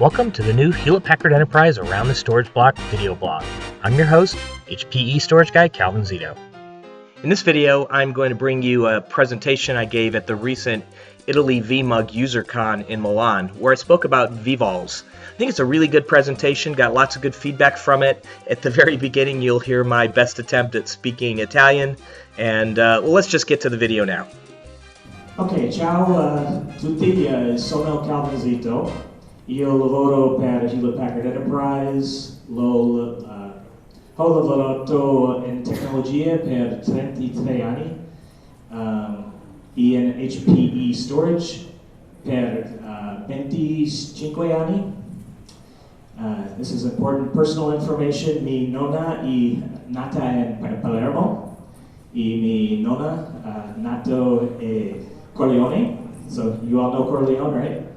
Welcome to the new Hewlett-Packard Enterprise Around the Storage Block video blog. I'm your host, HPEStorageGuy Calvin Zito. In this video, I'm going to bring you a presentation I gave at the recent Italy VMUG UserCon in Milan, where I spoke about vVols. I think it's a really good presentation, got lots of good feedback from it. At the very beginning, you'll hear my best attempt at speaking Italian, and let's just get to the video now. Ok, ciao a tutti, sono Calvin Zito. Io lavoro per Hewlett-Packard Enterprise, ho lavorato in tecnologia per 33 anni, in HPE Storage per 25 anni. This is important personal information. Mi nonna è nata in Palermo, e mi nonna nato in Corleone. So you all know Corleone, right?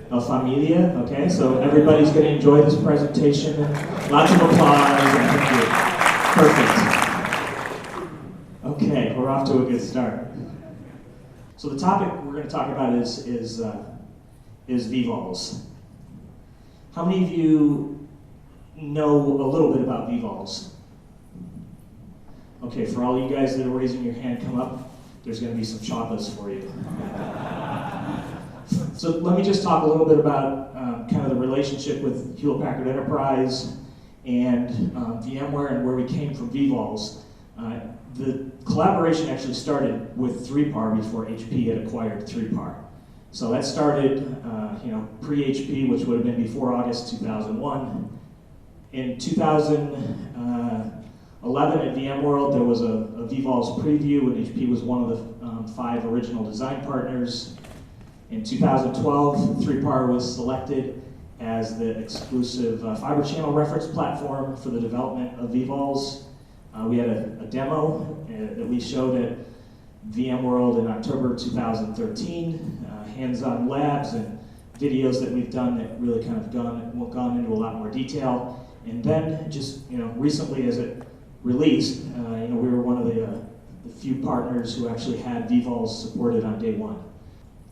La familia, okay? So everybody's going to enjoy this presentation. Lots of applause. Thank you. Perfect. Okay, we're off to a good start. So the topic we're going to talk about is vVols. How many of you know a little bit about vVols? Okay, for all you guys that are raising your hand, come up. There's going to be some chocolates for you. So let me just talk a little bit about kind of the relationship with Hewlett-Packard Enterprise and VMware and where we came from vVols. The collaboration actually started with 3PAR before HP had acquired 3PAR. So that started pre-HP, which would have been before August 2001. In 2011 at VMworld, there was a vVols preview, and HP was one of the 5 original design partners. In 2012, 3PAR was selected as the exclusive fiber channel reference platform for the development of vVols. We had a demo that we showed at VMworld in October 2013, hands-on labs and videos that we've done that really kind of gone into a lot more detail. And then just recently as it released, we were one of the few partners who actually had vVols supported on day one.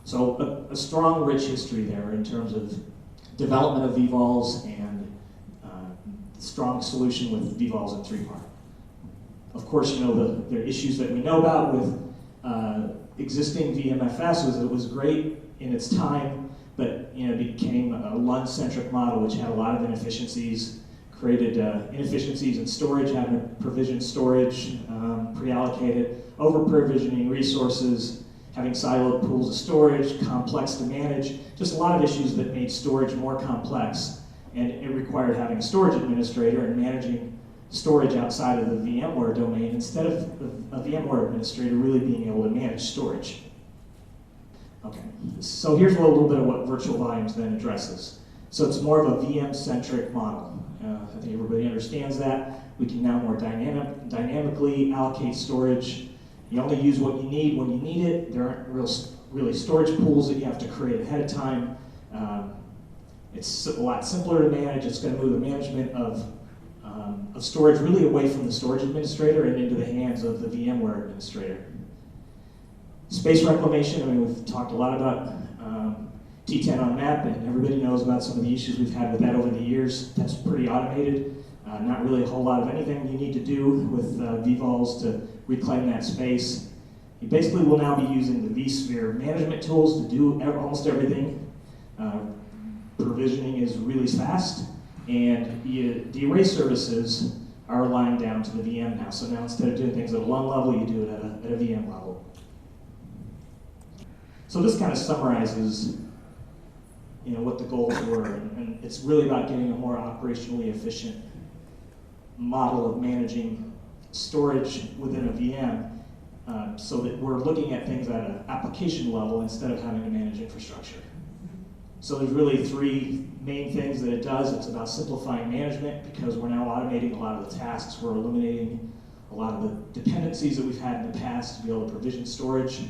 So a strong, rich history there in terms of development of vVols and strong solution with vVols and 3PAR. Of course, the issues that we know about with existing VMFS was it was great in its time, but it became a LUN-centric model which had a lot of inefficiencies, created inefficiencies in storage, having to provision storage, pre-allocated, over-provisioning resources, having siloed pools of storage, complex to manage, just a lot of issues that made storage more complex, and it required having a storage administrator and managing storage outside of the VMware domain instead of a VMware administrator really being able to manage storage. Okay, so here's a little bit of what virtual volumes then addresses. So it's more of a VM-centric model. I think everybody understands that. We can now more dynamically allocate storage. You only use what you need when you need it. There aren't really storage pools that you have to create ahead of time. It's a lot simpler to manage. It's going to move the management of storage really away from the storage administrator and into the hands of the VMware administrator. Space reclamation, we've talked a lot about T10 on map, and everybody knows about some of the issues we've had with that over the years. That's pretty automated. Not really a whole lot of anything you need to do with vVols to reclaim that space. You basically will now be using the vSphere management tools to do almost everything. Provisioning is really fast, and the array services are aligned down to the VM now. So now instead of doing things at a LUN level, you do it at a VM level. So this kind of summarizes what the goals were, and it's really about getting a more operationally efficient model of managing storage within a VM so that we're looking at things at an application level instead of having to manage infrastructure. So there's really 3 main things that it does. It's about simplifying management because we're now automating a lot of the tasks. We're eliminating a lot of the dependencies that we've had in the past to be able to provision storage.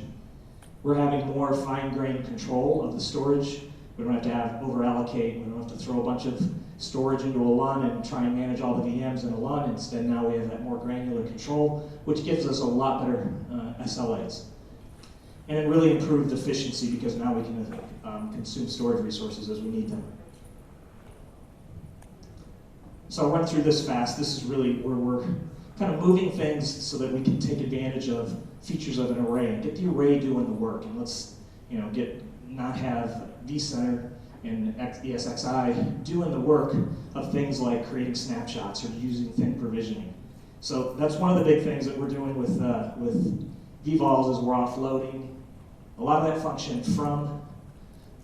We're having more fine-grained control of the storage. We don't have to over-allocate. We don't have to throw a bunch of storage into a LUN and try and manage all the VMs in a LUN. Instead, now we have that more granular control, which gives us a lot better SLAs. and it really improved efficiency because now we can consume storage resources as we need them. So I'll run through this fast. This is really where we're kind of moving things so that we can take advantage of features of an array and get the array doing the work. And let's not have vCenter and ESXi doing the work of things like creating snapshots or using thin provisioning. So that's one of the big things that we're doing with vVols is we're offloading a lot of that function from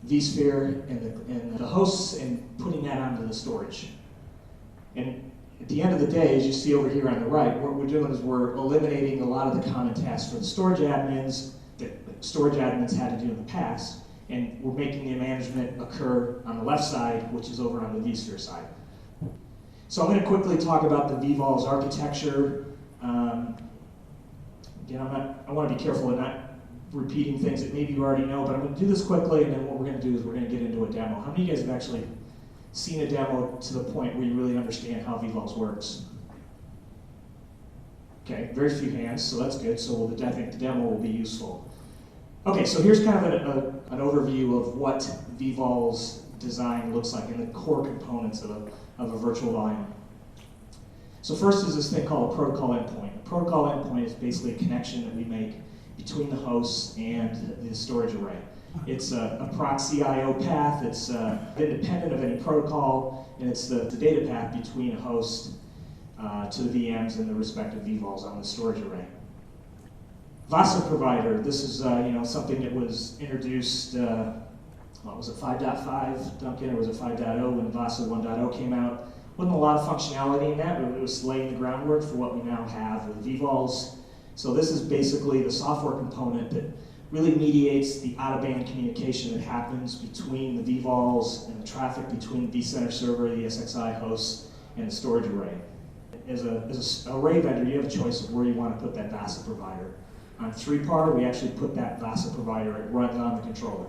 vSphere and the hosts and putting that onto the storage. And at the end of the day, as you see over here on the right, what we're doing is we're eliminating a lot of the common tasks for the storage admins that storage admins had to do in the past, and we're making the management occur on the left side, which is over on the vSphere side. So I'm going to quickly talk about the vVols architecture. Again, I want to be careful of not repeating things that maybe you already know, but I'm going to do this quickly, and then what we're going to do is we're going to get into a demo. How many of you guys have actually seen a demo to the point where you really understand how vVols works? Okay, very few hands, so that's good. So I think the demo will be useful. Okay, so here's kind of an overview of what vVols design looks like and the core components of a virtual volume. So first is this thing called a protocol endpoint. A protocol endpoint is basically a connection that we make between the hosts and the storage array. It's a proxy I/O path. It's independent of any protocol, and it's the data path between a host to the VMs and the respective vVols on the storage array. VASA provider. This is something that was introduced. What was it, 5.5, Duncan, or was it 5.0 when VASA 1.0 came out? Wasn't a lot of functionality in that, but it was laying the groundwork for what we now have with vVols. So this is basically the software component that really mediates the out-of-band communication that happens between the vVols and the traffic between the vCenter server, the ESXi hosts, and the storage array. As an array vendor, you have a choice of where you want to put that VASA provider. On 3PAR, we actually put that VASA provider, it runs on the controller.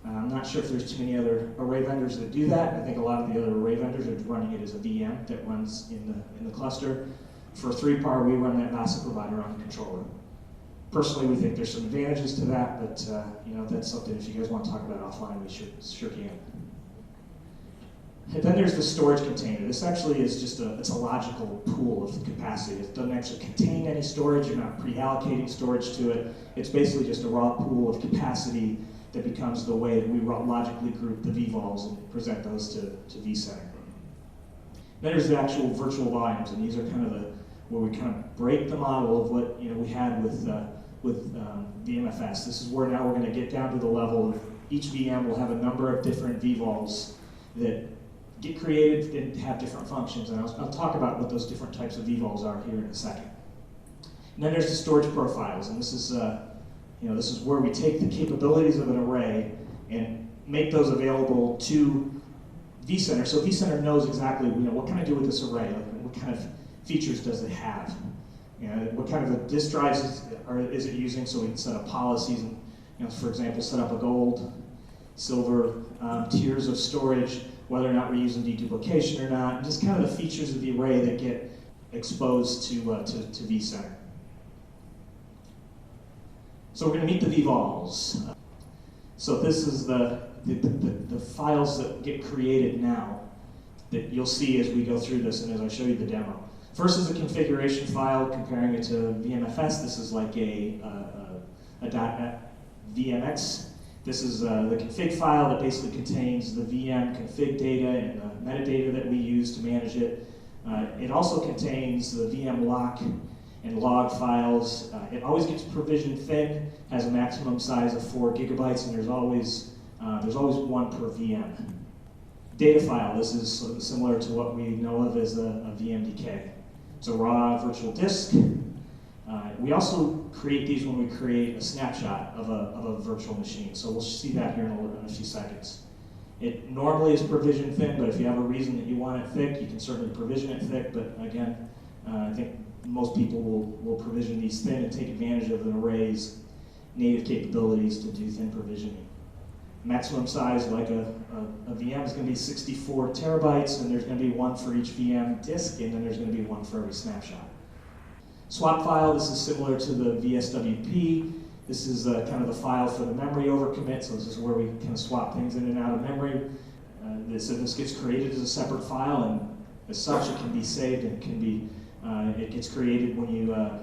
I'm not sure if there's too many other array vendors that do that. I think a lot of the other array vendors are running it as a VM that runs in the cluster. For 3PAR, we run that VASA provider on the controller. Personally, we think there's some advantages to that, but that's something if you guys want to talk about it offline, we sure can. And then there's the storage container. This actually is just it's a logical pool of capacity. It doesn't actually contain any storage. You're not pre-allocating storage to it. It's basically just a raw pool of capacity that becomes the way that we logically group the vVols and present those to vCenter. Then there's the actual virtual volumes, and these are kind of where we kind of break the model of what we had with VMFS. This is where now we're going to get down to the level of each VM will have a number of different vVols that get created and have different functions, and I'll talk about what those different types of vVols are here in a second. And then there's the storage profiles, and this is this is where we take the capabilities of an array and make those available to vCenter, so vCenter knows exactly what can I do with this array, what kind of features does it have, what kind of disk drives is it using, so we can set up policies and for example set up a gold, silver tiers of storage, whether or not we're using deduplication or not, and just kind of the features of the array that get exposed to vCenter. So we're going to meet the vVols. So this is the files that get created now that you'll see as we go through this and as I show you the demo. First is a configuration file comparing it to VMFS. This is like a .vmx. This is the config file that basically contains the VM config data and the metadata that we use to manage it. It also contains the VM lock and log files. It always gets provisioned thin, has a maximum size of 4 gigabytes, and there's always one per VM. Data file, this is sort of similar to what we know of as a VMDK. It's a raw virtual disk. We also create these when we create a snapshot of a virtual machine, so we'll see that here in a few seconds. It normally is provisioned thin, but if you have a reason that you want it thick, you can certainly provision it thick, but again, I think most people will provision these thin and take advantage of an array's native capabilities to do thin provisioning. Maximum size, like a VM, is going to be 64 terabytes, and there's going to be one for each VM disk, and then there's going to be one for every snapshot. Swap file, this is similar to the VSWP. This is kind of the file for the memory overcommit, so this is where we kind of swap things in and out of memory. So this gets created as a separate file, and as such it can be saved and can be, it gets created when you, I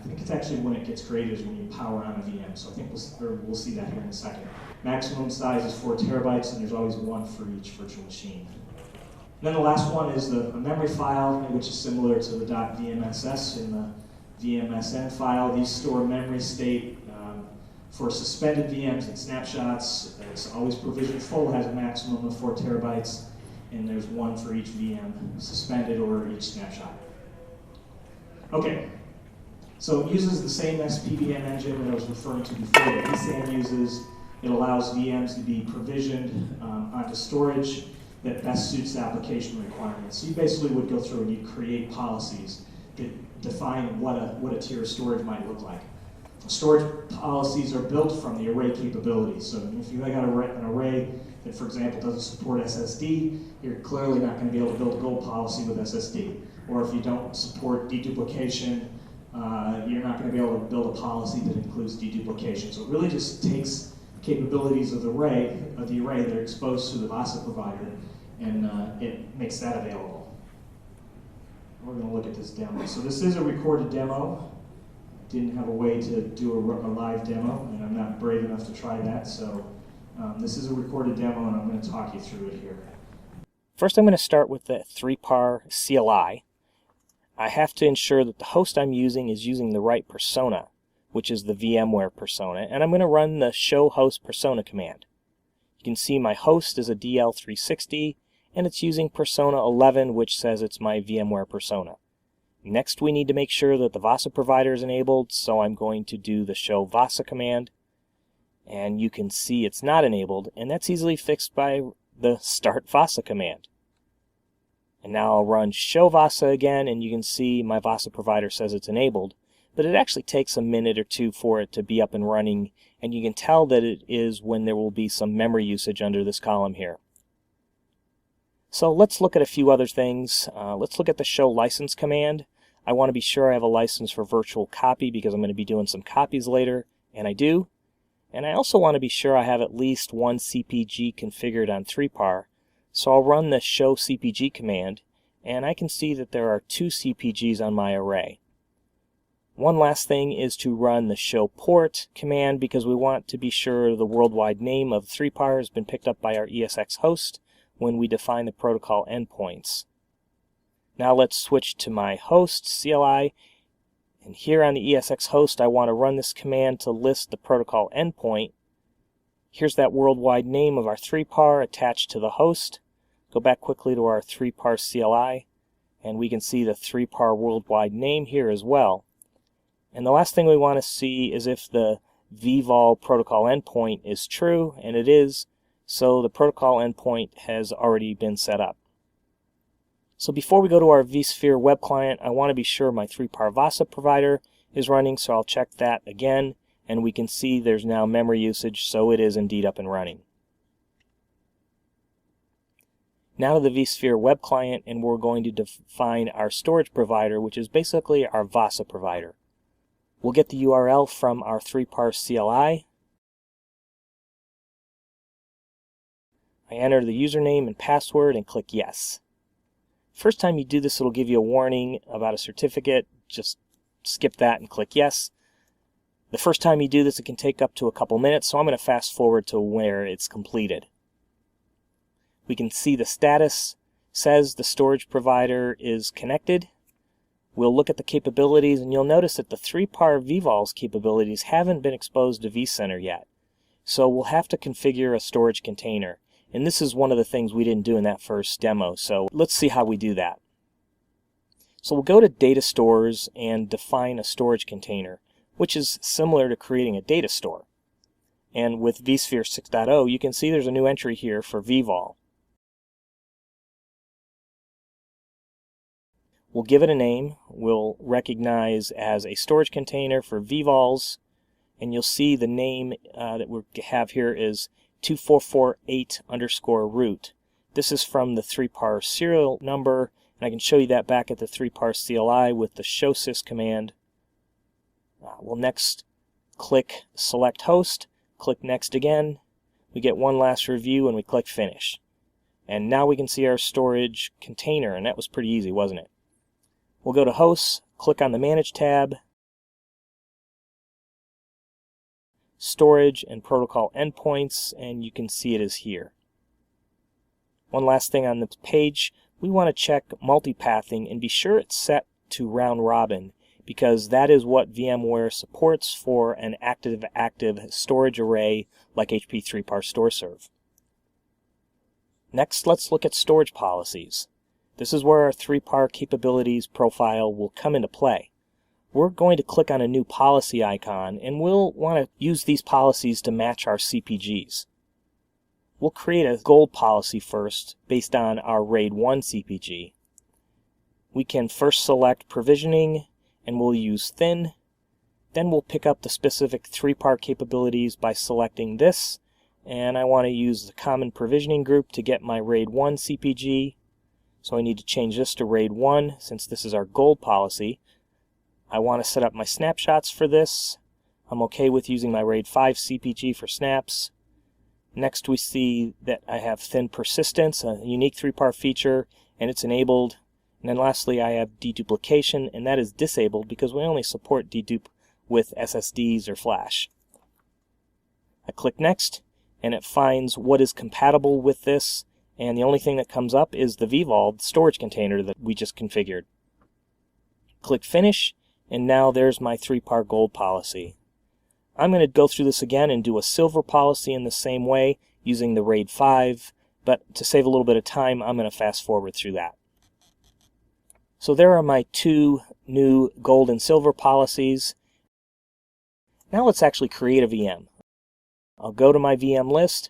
think it's actually when it gets created is when you power on a VM, so I think we'll see that here in a second. Maximum size is 4 terabytes, and there's always one for each virtual machine. And then the last one is a memory file, which is similar to the .vmss in the VMSN file. These store memory state for suspended VMs and snapshots. It's always provisioned full, has a maximum of 4 terabytes, and there's one for each VM, suspended or each snapshot. Okay, so it uses the same SPVM engine that I was referring to before that vSAN uses. It allows VMs to be provisioned onto storage that best suits the application requirements. So you basically would go through and you'd create policies that define what a tier of storage might look like. Storage policies are built from the array capabilities. So if you've got an array that, for example, doesn't support SSD, you're clearly not going to be able to build a gold policy with SSD. Or if you don't support deduplication, you're not going to be able to build a policy that includes deduplication. So it really just takes capabilities of the array that are exposed to the VASA provider, and it makes that available. We're going to look at this demo. So this is a recorded demo. Didn't have a way to do a live demo, and I'm not brave enough to try that. So this is a recorded demo, and I'm going to talk you through it here. First, I'm going to start with the 3PAR CLI. I have to ensure that the host I'm using is using the right persona, which is the VMware persona, and I'm going to run the show host persona command. You can see my host is a DL360, and it's using persona 11, which says it's my VMware persona. Next, we need to make sure that the VASA provider is enabled, so I'm going to do the show VASA command, and you can see it's not enabled, and that's easily fixed by the start VASA command. And now I'll run show VASA again, and you can see my VASA provider says it's enabled, but it actually takes a minute or two for it to be up and running, and you can tell that it is when there will be some memory usage under this column here. So let's look at a few other things. Let's look at the show license command. I want to be sure I have a license for virtual copy because I'm going to be doing some copies later, and I do. And I also want to be sure I have at least one CPG configured on 3PAR. So I'll run the show CPG command, and I can see that there are 2 CPGs on my array. One last thing is to run the show port command because we want to be sure the worldwide name of 3PAR has been picked up by our ESX host when we define the protocol endpoints. Now let's switch to my host CLI, and here on the ESX host I want to run this command to list the protocol endpoint. Here's that worldwide name of our 3PAR attached to the host. Go back quickly to our 3PAR CLI, and we can see the 3PAR worldwide name here as well. And the last thing we want to see is if the vVol protocol endpoint is true, and it is, so the protocol endpoint has already been set up. So before we go to our vSphere web client, I want to be sure my 3PAR VASA provider is running, so I'll check that again, and we can see there's now memory usage, so it is indeed up and running. Now to the vSphere web client, and we're going to define our storage provider, which is basically our VASA provider. We'll get the URL from our 3PAR CLI. I enter the username and password and click yes. First time you do this, it'll give you a warning about a certificate. Just skip that and click yes. The first time you do this, it can take up to a couple minutes, so I'm going to fast forward to where it's completed. We can see the status says the storage provider is connected. We'll look at the capabilities, and you'll notice that the 3PAR vVols capabilities haven't been exposed to vCenter yet. So we'll have to configure a storage container. And this is one of the things we didn't do in that first demo, so let's see how we do that. So we'll go to Data Stores and define a storage container, which is similar to creating a data store. And with vSphere 6.0, you can see there's a new entry here for vVol. We'll give it a name. We'll recognize as a storage container for vVols, and you'll see the name that we have here is 2448_root. This is from the 3PAR serial number, and I can show you that back at the 3PAR CLI with the show sys command. We'll next click Select Host, click Next again. We get one last review and we click Finish. And now we can see our storage container, and that was pretty easy, wasn't it? We'll go to Hosts, click on the Manage tab, Storage and Protocol Endpoints, and you can see it is here. One last thing on this page, we want to check multipathing and be sure it's set to round robin, because that is what VMware supports for an active-active storage array like HP 3PAR StoreServe. Next, let's look at storage policies. This is where our 3PAR capabilities profile will come into play. We're going to click on a new policy icon, and we'll want to use these policies to match our CPGs. We'll create a gold policy first based on our RAID 1 CPG. We can first select provisioning, and we'll use thin. Then we'll pick up the specific 3PAR capabilities by selecting this, and I want to use the common provisioning group to get my RAID 1 CPG. So I need to change this to RAID 1 since this is our gold policy. I want to set up my snapshots for this. I'm okay with using my RAID 5 CPG for snaps. Next we see that I have thin persistence, a unique 3PAR feature, and it's enabled. And then lastly I have deduplication, and that is disabled because we only support dedupe with SSDs or flash. I click Next, and it finds what is compatible with this, and the only thing that comes up is the vVols storage container that we just configured. Click Finish, and now there's my 3PAR gold policy. I'm going to go through this again and do a silver policy in the same way using the RAID 5, but to save a little bit of time I'm going to fast forward through that. So there are my two new gold and silver policies. Now let's actually create a VM. I'll go to my VM list.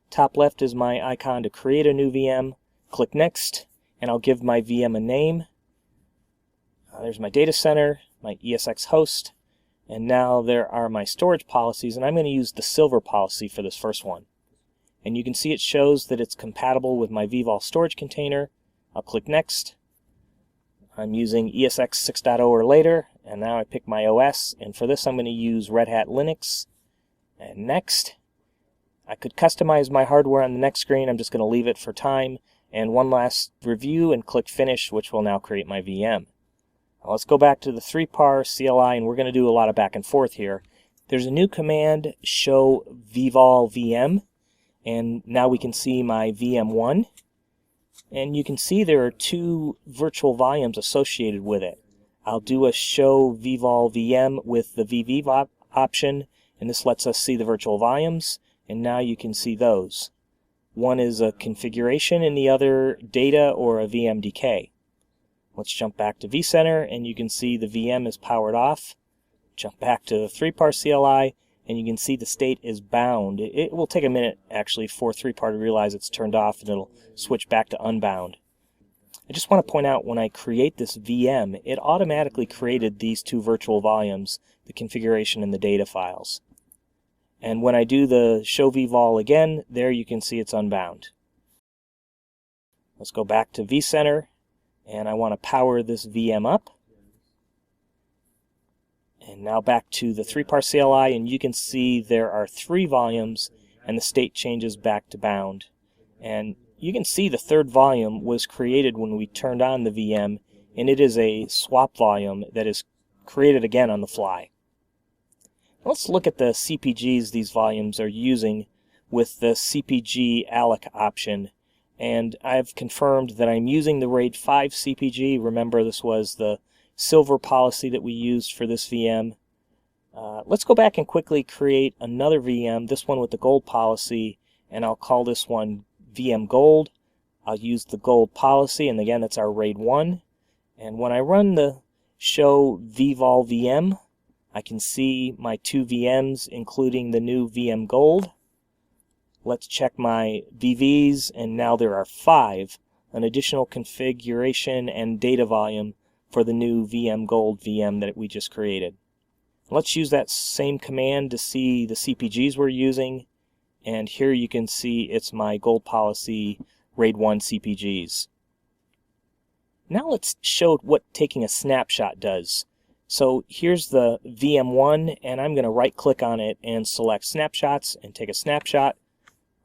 Top left is my icon to create a new VM. Click Next, and I'll give my VM a name. There's my data center, my ESX host, and now there are my storage policies, and I'm going to use the silver policy for this first one. And you can see it shows that it's compatible with my vVols storage container. I'll click Next. I'm using ESX 6.0 or later, and now I pick my OS, and for this I'm going to use Red Hat Linux. And Next. I could customize my hardware on the next screen. I'm just going to leave it for time. And one last review and click Finish, which will now create my VM. Now let's go back to the 3PAR CLI, and we're going to do a lot of back and forth here. There's a new command, show vVol VM, and now we can see my VM1. And you can see there are two virtual volumes associated with it. I'll do a show vVol VM with the VV option, and this lets us see the virtual volumes, and now you can see those. One is a configuration and the other data or a VMDK. Let's jump back to vCenter, and you can see the VM is powered off. Jump back to the 3PAR CLI, and you can see the state is bound. It will take a minute actually for 3PAR to realize it's turned off, and it'll switch back to unbound. I just want to point out when I create this VM, it automatically created these two virtual volumes, the configuration and the data files. And when I do the show vVol again, there you can see it's unbound. Let's go back to vCenter, and I want to power this VM up. And now back to the 3PAR CLI, and you can see there are 3 volumes, and the state changes back to bound. And you can see the third volume was created when we turned on the VM, and it is a swap volume that is created again on the fly. Let's look at the CPGs these volumes are using with the CPG alloc option. And I've confirmed that I'm using the RAID 5 CPG. Remember, this was the silver policy that we used for this VM. Let's go back and quickly create another VM, this one with the gold policy, and I'll call this one VM Gold. I'll use the gold policy, and again, that's our RAID 1. And when I run the show vVol VM, I can see my 2 VMs, including the new VM Gold. Let's check my VVs, and now there are 5, an additional configuration and data volume for the new VM Gold VM that we just created. Let's use that same command to see the CPGs we're using, and here you can see it's my gold policy RAID 1 CPGs. Now let's show what taking a snapshot does. So here's the VM1, and I'm going to right click on it and select snapshots and take a snapshot.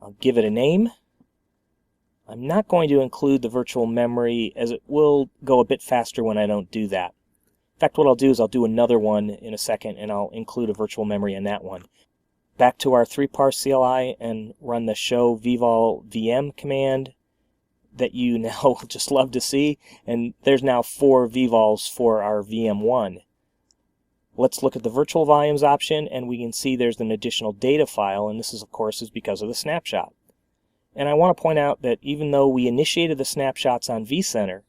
I'll give it a name. I'm not going to include the virtual memory, as it will go a bit faster when I don't do that. In fact, what I'll do is I'll do another one in a second, and I'll include a virtual memory in that one. Back to our 3par CLI and run the show vVol VM command that you now just love to see, and there's now 4 vVols for our VM1. Let's look at the virtual volumes option, and we can see there's an additional data file, and this is, of course, because of the snapshot. And I want to point out that even though we initiated the snapshots on vCenter,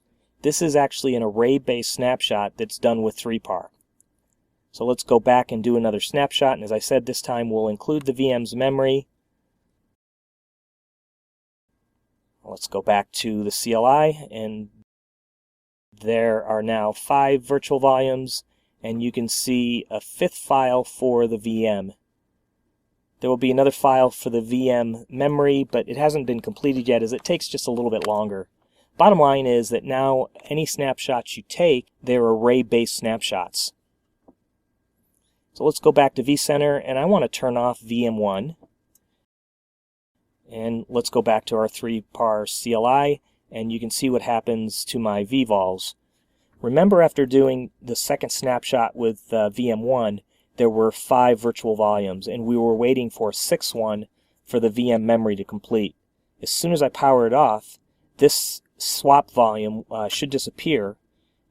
this is actually an array-based snapshot that's done with 3par. So let's go back and do another snapshot, and as I said, this time we'll include the VM's memory. Let's go back to the CLI, and there are now 5 virtual volumes, and you can see a 5th file for the VM. There will be another file for the VM memory, but it hasn't been completed yet as it takes just a little bit longer. Bottom line is that now any snapshots you take, they're array-based snapshots. So let's go back to vCenter, and I want to turn off VM1. And let's go back to our 3par CLI, and you can see what happens to my vVols. Remember, after doing the second snapshot with VM1, there were 5 virtual volumes, and we were waiting for a 6th one for the VM memory to complete. As soon as I power it off, this swap volume should disappear,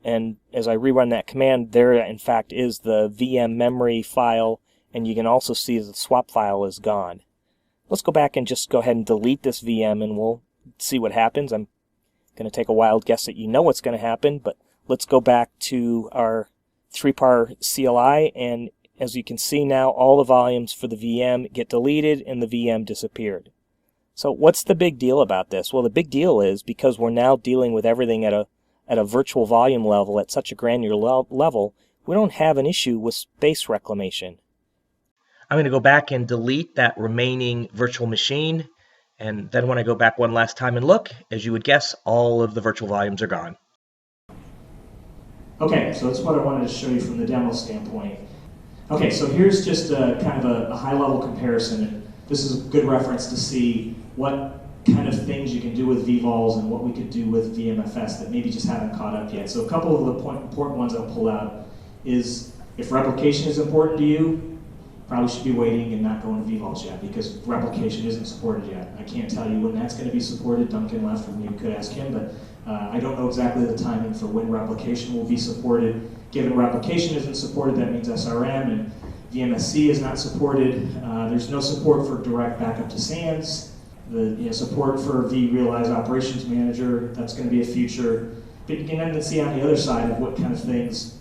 and as I rerun that command, there in fact is the VM memory file, and you can also see that the swap file is gone. Let's go back and just go ahead and delete this VM, and we'll see what happens. I'm going to take a wild guess that you know what's going to happen, but let's go back to our 3par CLI, and as you can see now, all the volumes for the VM get deleted and the VM disappeared. So what's the big deal about this? Well, the big deal is because we're now dealing with everything at a virtual volume level, at such a granular level, we don't have an issue with space reclamation. I'm going to go back and delete that remaining virtual machine, and then when I go back one last time and look, as you would guess, all of the virtual volumes are gone. Okay, so that's what I wanted to show you from the demo standpoint. Okay, so here's just kind of a high-level comparison. This is a good reference to see what kind of things you can do with vVols and what we could do with VMFS that maybe just haven't caught up yet. So a couple of the important ones I'll pull out is if replication is important to you, probably should be waiting and not going to vVols yet because replication isn't supported yet. I can't tell you when that's going to be supported. Duncan left, and maybe could ask him, but I don't know exactly the timing for when replication will be supported. Given replication isn't supported, that means SRM, and VMSC is not supported. There's no support for direct backup to SANs. The support for vRealize Operations Manager, that's going to be a future. But you can then see on the other side of what kind of things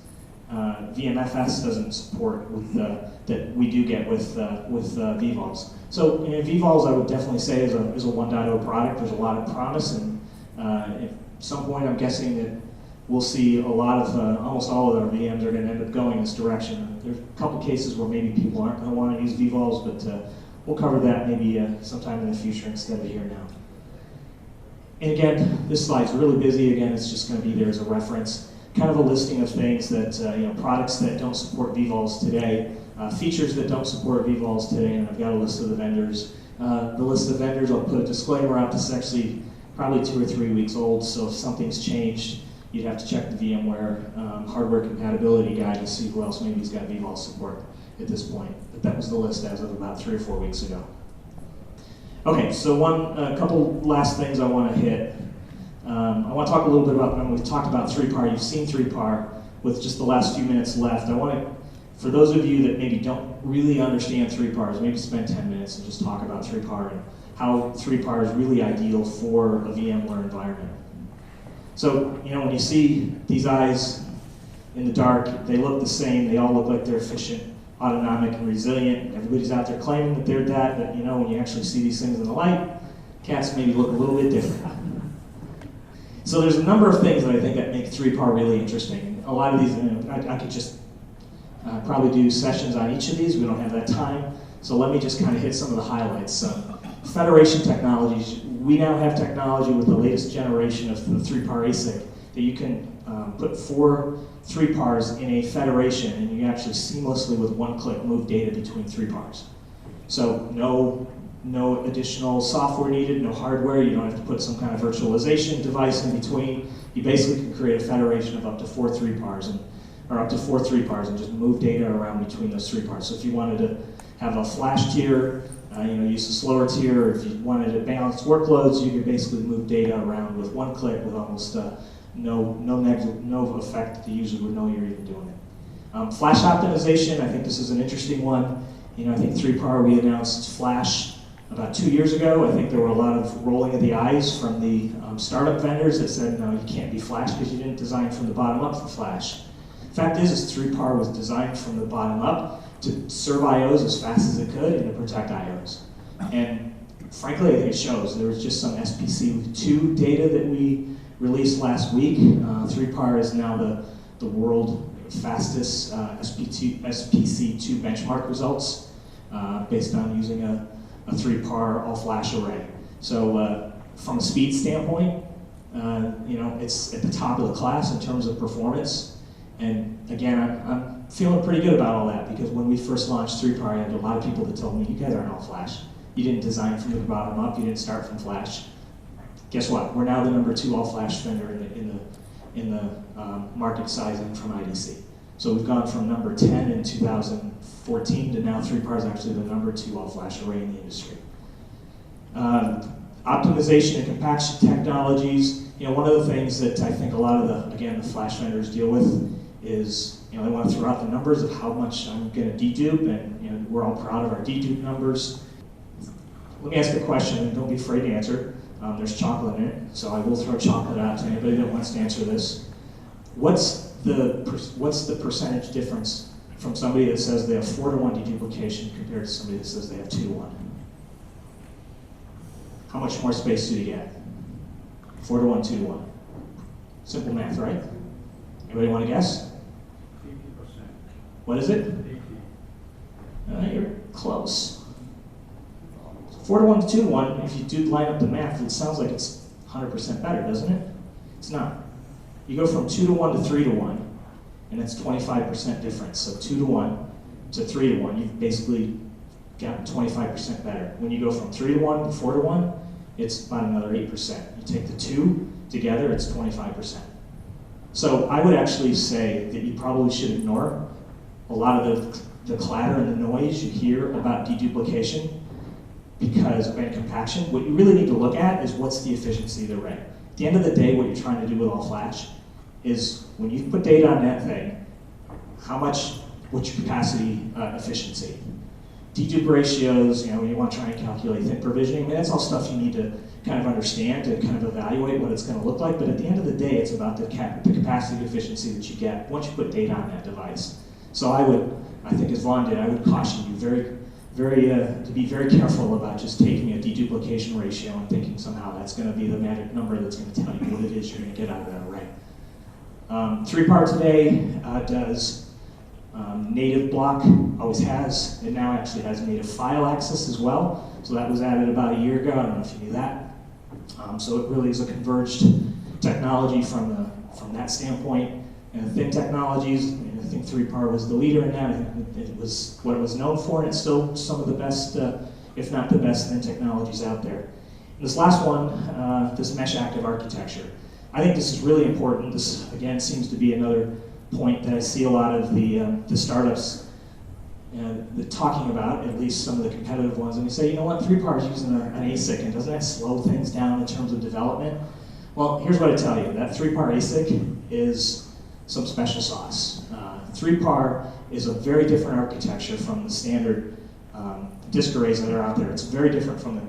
VMFS doesn't support with that we do get with vVols. So vVols, I would definitely say is a 1.0 product. There's a lot of promise, and at some point I'm guessing that we'll see a lot of, almost all of our VMs are going to end up going this direction. There's a couple cases where maybe people aren't going to want to use vVols, but we'll cover that maybe sometime in the future instead of here now. And again, this slide's really busy. Again, it's just going to be there as a reference. Kind of a listing of things that, products that don't support vVols today, features that don't support vVols today, and I've got a list of the vendors. The list of vendors, I'll put a disclaimer out. This is actually probably 2 or 3 weeks old, so if something's changed, you'd have to check the VMware hardware compatibility guide to see who else maybe has got vVols support at this point. But that was the list as of about 3 or 4 weeks ago. Okay, so a couple last things I want to hit. I want to talk a little bit about when we've talked about 3par. You've seen 3par. With just the last few minutes left, I want to, for those of you that maybe don't really understand 3pars, maybe spend 10 minutes and just talk about 3par and how 3par is really ideal for a VMware environment. So, when you see these eyes in the dark, they look the same. They all look like they're efficient, autonomic, and resilient. Everybody's out there claiming that they're that, but when you actually see these things in the light, cats maybe look a little bit different. So there's a number of things that I think that make 3par really interesting. A lot of these, I could just probably do sessions on each of these. We don't have that time. So let me just kind of hit some of the highlights. Federation technologies. We now have technology with the latest generation of the 3par ASIC that you can put 4 3PARs in a federation, and you actually seamlessly, with one click, move data between 3PARs. So no additional software needed, no hardware. You don't have to put some kind of virtualization device in between. You basically can create a federation of up to 4 3PARs, or up to 4 3PARs, and just move data around between those 3PARs. So if you wanted to have a flash tier, use a slower tier, or if you wanted to balance workloads, you could basically move data around with one click with almost no effect that the user would know you're even doing it. Flash optimization, I think this is an interesting one. I think 3PAR, we announced Flash about 2 years ago. I think there were a lot of rolling of the eyes from the startup vendors that said, no, you can't be Flash because you didn't design from the bottom up for Flash. The fact is 3PAR was designed from the bottom up to serve IOs as fast as it could and to protect IOs. And frankly, I think it shows. There was just some SPC2 data that we released last week. 3PAR is now the world fastest SPC2 benchmark results based on using a 3PAR all-flash array. So from a speed standpoint, it's at the top of the class in terms of performance. And again, I'm feeling pretty good about all that, because when we first launched 3PAR, I had a lot of people that told me, you guys aren't all flash. You didn't design from the bottom up, you didn't start from flash. Guess what? We're now the #2 all-flash vendor in the market sizing from IDC. So we've gone from number 10 in 2014 to now 3PAR is actually the #2 all-flash array in the industry. Optimization and compaction technologies. One of the things that I think a lot of the flash vendors deal with is, they want to throw out the numbers of how much I'm going to dedupe, and we're all proud of our dedupe numbers. Let me ask a question, and don't be afraid to answer. There's chocolate in it, so I will throw chocolate out to anybody that wants to answer this. What's the percentage difference from somebody that says they have 4-to-1 deduplication compared to somebody that says they have 2-to-1? How much more space do you get? 4-to-1, 2-to-1. Simple math, right? Anybody want to guess? 80%. What is it? 80. You're close. 4-to-1 to 2-to-1, if you do line up the math, it sounds like it's 100% better, doesn't it? It's not. You go from 2-to-1 to 3-to-1, and that's 25% difference. So 2-to-1 to 3-to-1, you've basically gotten 25% better. When you go from 3-to-1 to 4-to-1, it's about another 8%. You take the 2 together, it's 25%. So I would actually say that you probably should ignore a lot of the clatter and the noise you hear about deduplication and compaction. What you really need to look at is what's the efficiency of the array. At the end of the day, what you're trying to do with all flash is when you put data on that thing, what's your capacity efficiency? Dedupe ratios, when you want to try and calculate thin provisioning, that's all stuff you need to kind of understand and kind of evaluate what it's going to look like. But at the end of the day, it's about the capacity efficiency that you get once you put data on that device. So I think as Vaughn did, I would caution you to be very careful about just taking a deduplication ratio and thinking somehow that's going to be the magic number that's going to tell you what it is you're going to get out of that array. 3PAR today does native block, always has. It now actually has native file access as well. So that was added about a year ago. I don't know if you knew that. So it really is a converged technology from that standpoint. And thin technologies, I think 3PAR was the leader in that. It was what it was known for, and it's still some of the best, if not the best, thin technologies out there. And this last one, this mesh active architecture. I think this is really important. This, again, seems to be another point that I see a lot of the startups talking about, at least some of the competitive ones, and they say, you know what, 3PAR is using an ASIC, and doesn't that slow things down in terms of development? Well, here's what I tell you. That 3PAR ASIC is some special sauce. 3PAR is a very different architecture from the standard disk arrays that are out there. It's very different from the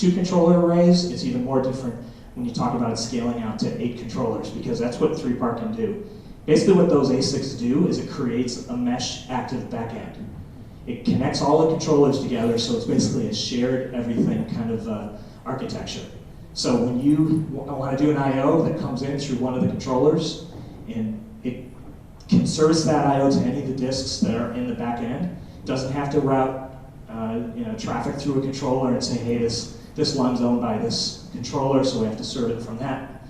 2-controller arrays. It's even more different when you talk about it scaling out to 8 controllers, because that's what 3PAR can do. Basically what those ASICs do is it creates a mesh active backend. It connects all the controllers together, so it's basically a shared everything kind of architecture. So when you want to do an I/O that comes in through one of the controllers, and it can service that I/O to any of the disks that are in the back end, doesn't have to route traffic through a controller and say, hey, this LUN's owned by this controller, so we have to serve it from that.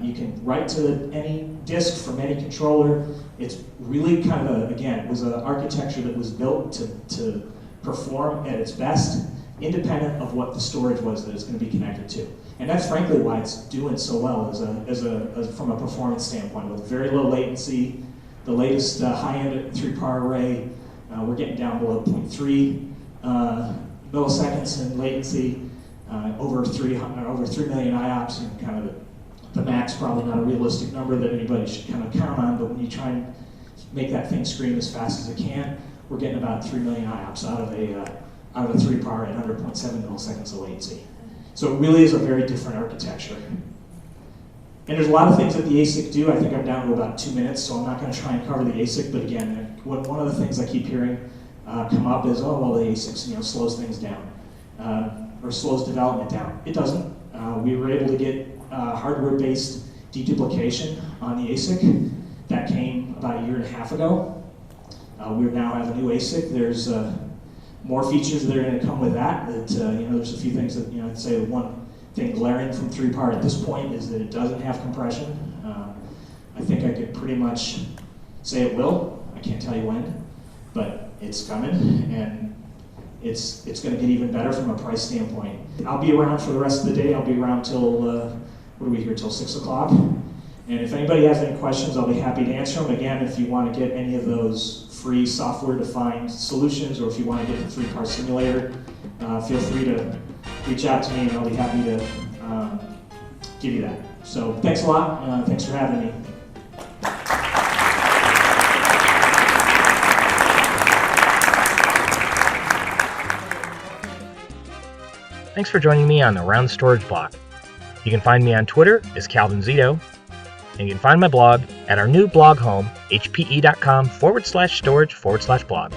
You can write to any disk from any controller. It's really kind of again, it was an architecture that was built to perform at its best, independent of what the storage was that it's going to be connected to. And that's frankly why it's doing so well from a performance standpoint, with very low latency. The latest high-end 3-par array, we're getting down below 0.3 milliseconds in latency, over 3 million IOPS, and kind of the max, probably not a realistic number that anybody should kind of count on, but when you try and make that thing scream as fast as it can, we're getting about 3 million IOPS out of a 3-par at 100.7 milliseconds of latency. So it really is a very different architecture. And there's a lot of things that the ASIC do. I think I'm down to about 2 minutes, so I'm not going to try and cover the ASIC, but again, one of the things I keep hearing come up is, oh, well, the ASIC slows things down, or slows development down. It doesn't. We were able to get hardware-based deduplication on the ASIC. That came about 1.5 years ago. We now have a new ASIC. There's more features that are going to come with that. There's a few things that, I'd say one thing glaring from 3-par at this point is that it doesn't have compression. I think I could pretty much say it will. I can't tell you when, but it's coming, and it's going to get even better from a price standpoint. I'll be around for the rest of the day. I'll be around till, what are we here, till 6 o'clock? And if anybody has any questions, I'll be happy to answer them. Again, if you want to get any of those free software-defined solutions, or if you want to get the 3-par simulator, feel free to reach out to me, and I'll be happy to give you that. So thanks a lot. Thanks for having me. Thanks for joining me on the Around the Storage Block. You can find me on Twitter as Calvin Zito, and you can find my blog at our new blog home, hpe.com/storage/blog.